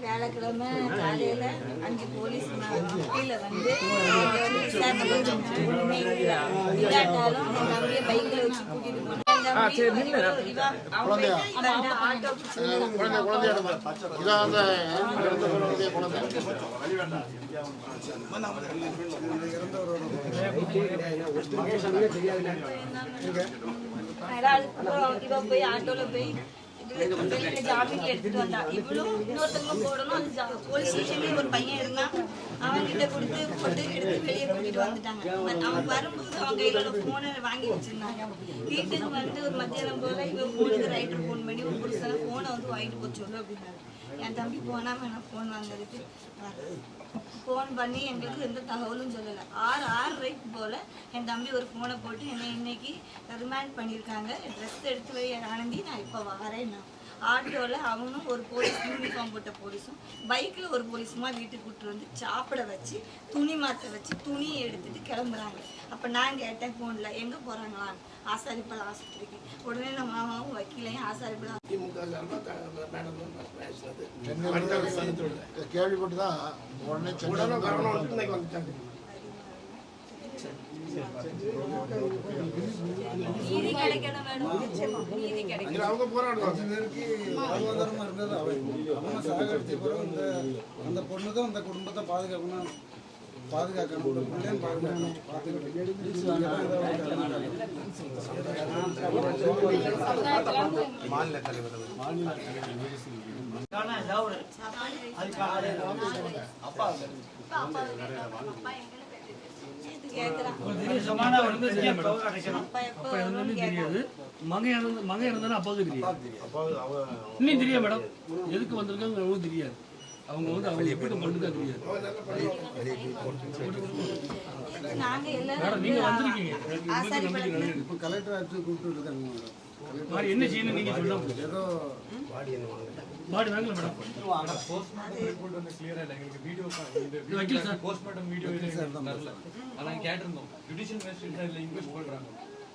வேலைக்கிழமை காலையில 5 போலீஸ் கீழே வந்து இல்லாட்டாலும் தம்பியை பைக்ல வச்சு கூட்டிட்டு போனேன். இவ போய் ஆட்டோல போய் ஜாமீன் எடுத்துட்டு வந்தா. இவளும் இன்னொருத்தவங்க போடணும். அந்த போலீஸ் ஸ்டேஷன்ல ஒரு பையன் இருந்தான். அவன் கிட்ட கொடுத்து போட்டு எடுத்து வெளியே கூட்டிட்டு வந்துட்டாங்க. அவன் வரும்போது அவங்க கையில போனை வாங்கி வச்சிருந்தாங்க. வீட்டுக்கு வந்து ஒரு மத்தியானம் போல இவன் போனுக்கு ரைட்டர் போன் பண்ணி ஒரு புருஷனை போனை வந்து வாங்கிட்டு போச்சு சொல்லு அப்படின்னாரு. என் தம்பி போனா நான் போன் வாங்குறதுக்கு ஃபோன் பண்ணி எங்களுக்கு எந்த தகவலும் சொல்லலை. 6:30 போல் என் தம்பி ஒரு ஃபோனை போட்டு என்னை இன்னைக்கு ரிமாண்ட் பண்ணியிருக்காங்க. ட்ரெஸ் எடுத்து வை ஆனந்தி, நான் இப்போ வரேன்னா. ஆட்டோவில் அவனும் ஒரு போலீஸ் யூனிஃபார்ம் போட்ட போலீஸும் பைக்கில் ஒரு போலீஸுமா வீட்டுக்கு கூப்பிட்டு வந்து சாப்பிட வச்சு துணி மாற்ற வச்சு துணியை எடுத்துட்டு கிளம்புறாங்க. அப்போ நான் கேட்டேன் ஃபோனில் எங்கே போகிறாங்களான்னு. ஆசாரிப்பல் ஆஸ்பத்திரிக்கு. உடனே நம்ம மாமாவும் வக்கீலையும் ஆசாரிப்பல் கேள்விப்பட்டுதான் உடனே நீதி கிடைக்கணும் மேடம். நீதி கிடைக்கணும். அவங்க போராடுவாங்க. வாழ்வாதாரமா இருந்தது அவங்க சாகடிச்ச பிறகு அந்த பொண்ணுக்கும் அந்த குடும்பத்தை பாதுகாக்கணும். மாநில தலைவர் மகன் இருந்தாலும் அப்பாவுக்கு தெரியாது. இன்னும் தெரியாது மேடம். எதுக்கு வந்திருக்காங்க அவங்களுக்கு தெரியாது. அவங்க வந்து அவங்க எப்படி பொண்ணுக்கா தெரியாது. நீங்க வந்திருக்கீங்க. கலெக்டர் ஆஃபீஸ் கூப்பிட்டு இருக்காங்க. என்ன செய்யணும் நீங்க சொன்னா ஏதோ பாடி வாங்கல மேடம். போஸ்ட்மார்ட்டம் ரிப்போர்ட் வந்து கிளியரா இல்ல. எங்களுக்கு வீடியோ வக்கீல் சார் போஸ்ட்மார்ட்டம் வீடியோ வரல. ஆனா கேட்டிருந்தோம் ஜுடிஷியல் மேஜிஸ்ட்ரேட்ல இன்வெஸ்ட் பண்றாங்க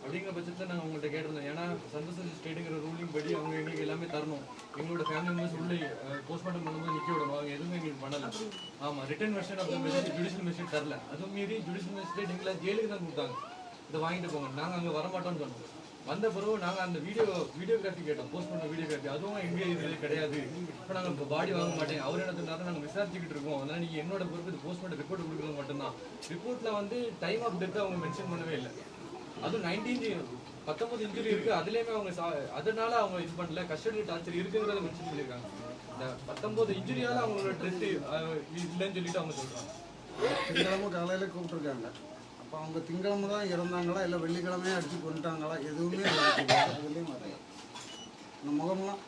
அப்படிங்கிற பட்சத்தில் நாங்கள் உங்கள்கிட்ட கேட்டிருந்தோம். ஏன்னா சந்தோஷ் ஸ்டேட்டுங்கிற ரூலிங் படி அவங்க எங்களுக்கு எல்லாமே தரணும். எங்களோட ஃபேமிலி மெம்பர்ஸ் உள்ள போஸ்ட்மார்ட்டம் பண்ணும்போது நிற்க விடணும். அவங்க எதுவுமே எங்களுக்கு பண்ணலை. ஆமாம், written version of judicial magistrate தரல. அதுவும் மீறி ஜுடிஷியல் மேஜிஸ்ட்ரேட் எங்களை ஜெயிலுக்கு தான் கொடுத்தாங்க. இதை வாங்கிட்டு போங்க, நாங்கள் அங்கே வரமாட்டோம்னு சொன்னோம். வந்த பிறகு நாங்கள் அந்த வீடியோகிராஃபி கேட்டோம். போஸ்ட் பண்ண வீடியோகிராஃபி அதுவும் எங்கே இது கிடையாது. இப்போ நாங்கள் இப்போ பாடி வாங்க மாட்டேன். அவர் என்ன சொன்னாலும் நாங்கள் விசாரிச்சுக்கிட்டு இருக்கோம். அதனால் நீங்கள் என்னோட பொறுப்பு இது போஸ்ட்மார்ட்டம் ரிப்போர்ட் கொடுக்குறது மட்டும்தான். ரிப்போர்ட்டில் வந்து டைம் ஆஃப் டெத் அவங்க மென்ஷன் பண்ணவே இல்லை. அதுவும் 19 இன்ஜுரி இருக்குது. அதுலேயுமே அவங்க அதனால அவங்க இது பண்ணல. கஸ்டடி டார்ச்சர் இருக்குங்கிறத மென்ஷன் பண்ணியிருக்காங்க. இந்த 19 இன்ஜுரியால் அவங்களோட டெத்து இல்லைன்னு சொல்லிட்டு அவங்க சொல்கிறாங்க. திங்கக்கிழமை காலையில் கூப்பிட்டுருக்காங்க. அப்போ அவங்க திங்கக்கிழமை தான் இறந்தாங்களா இல்லை வெள்ளிக்கிழமையே அடித்து கொண்டுட்டாங்களா எதுவுமே அந்த முகம்லாம்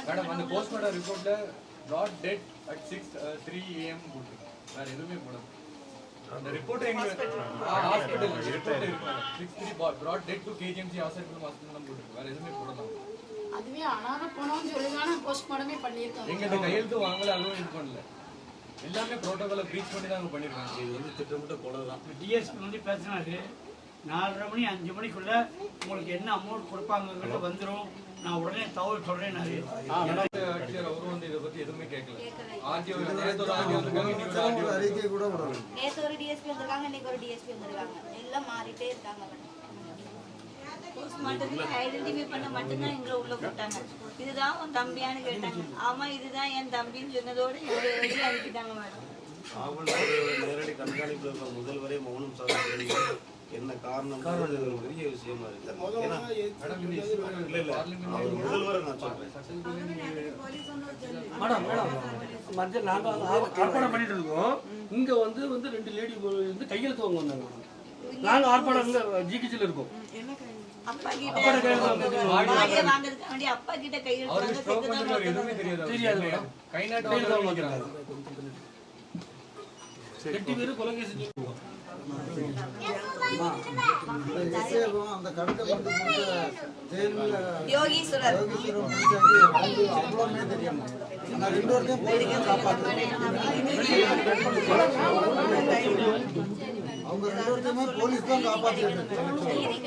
மேடம் அந்த போஸ்ட்மார்ட்டம் ரிப்போர்ட்டில் brought dead at 6:03 AM போட்டுருக்கு. வேறு எதுவுமே போடாது. அந்த ரிப்போர்ட் எங்களுக்கு ஹாஸ்பிட்டல் ரிப்போர்ட் இருக்கு. 6:03 brought dead to KGMC hospital தான் போட்டுருக்கு. வேறு எதுவுமே போடலாம். அதுவே அனாத போனோம்னு சொல்லி தானே போஸ்ட்மார்ட்டமே பண்ணியிருக்காங்க. எங்கள்கிட்ட கையெழுத்து வாங்கல, அதுவும் இது பண்ணல. எல்லாமே ப்ரோட்டோகாலை ப்ரீச் பண்ணி தான் பண்ணியிருக்காங்க. இது வந்து திட்டமிட்ட கொலை தான். டிஎஸ்பி வந்து பேசினாரு 4:30 மணி 5 மணிக்குள்ள உங்களுக்கு என்ன அமௌண்ட் கொடுப்பாங்க வந்துடும், நான் உடனே தகவல் சொல்றேன். அவரும் வந்து இதை பத்தி எதுவுமே கேட்கல. அறிக்கை கூட விடணும். நேற்று ஒரு டிஎஸ்பி வந்திருக்காங்க, இன்னைக்கு ஒரு டிஎஸ்பி வந்திருக்காங்க. எல்லாம் மாறிட்டே இருக்காங்க. ஐடென்டிஃபை பண்ண மட்டும்தான் எங்களை உள்ள போட்டாங்க. இதுதான் உன் தம்பியான்னு கேட்டாங்க. ஆமா இதுதான் என் தம்பின்னு சொன்னதோடு வெளியே அனுப்பிட்டாங்க மேடம். நேரடி கண்காணிப்பு முதல்வரே மௌனம் சாதனை என்ன காரணம் ஒரு பெரிய விஷயமா இருக்கு. ஏன்னா இல்ல இல்ல அவர் முதல்வரை நான் சொல்றேன். மேடம் நாங்க ஆர்ப்பாட்டம் பண்ணிட்டு இருக்கோம். இங்க வந்து 2 லேடி வந்து கையெழுத்து வாங்க வந்தாங்க. நாங்க ஆர்ப்பாட்டம் ஜிகிச்சில இருக்கோம். அப்பா கிட்ட வாங்கிய வாங்குறதுக்கு வேண்டி அப்பா கிட்ட கையெழுத்து வாங்க எதுவுமே தெரியாது. தெரியாது மேடம். கை நாட்டு வாங்க வைக்கிறாங்க. 8 பேர் கொலைகேசி அந்த கடத்தை கொண்டு போட்ட ஜெயிலில் யோகீஸ்வரர் அவ்வளோமே தெரியும். நான் 2 வருஷம் போலீஸ் காப்பாற்றுறேன். அவங்க 2 வருஷமே போலீஸ் தான் காப்பாற்றிட்டு வெளியே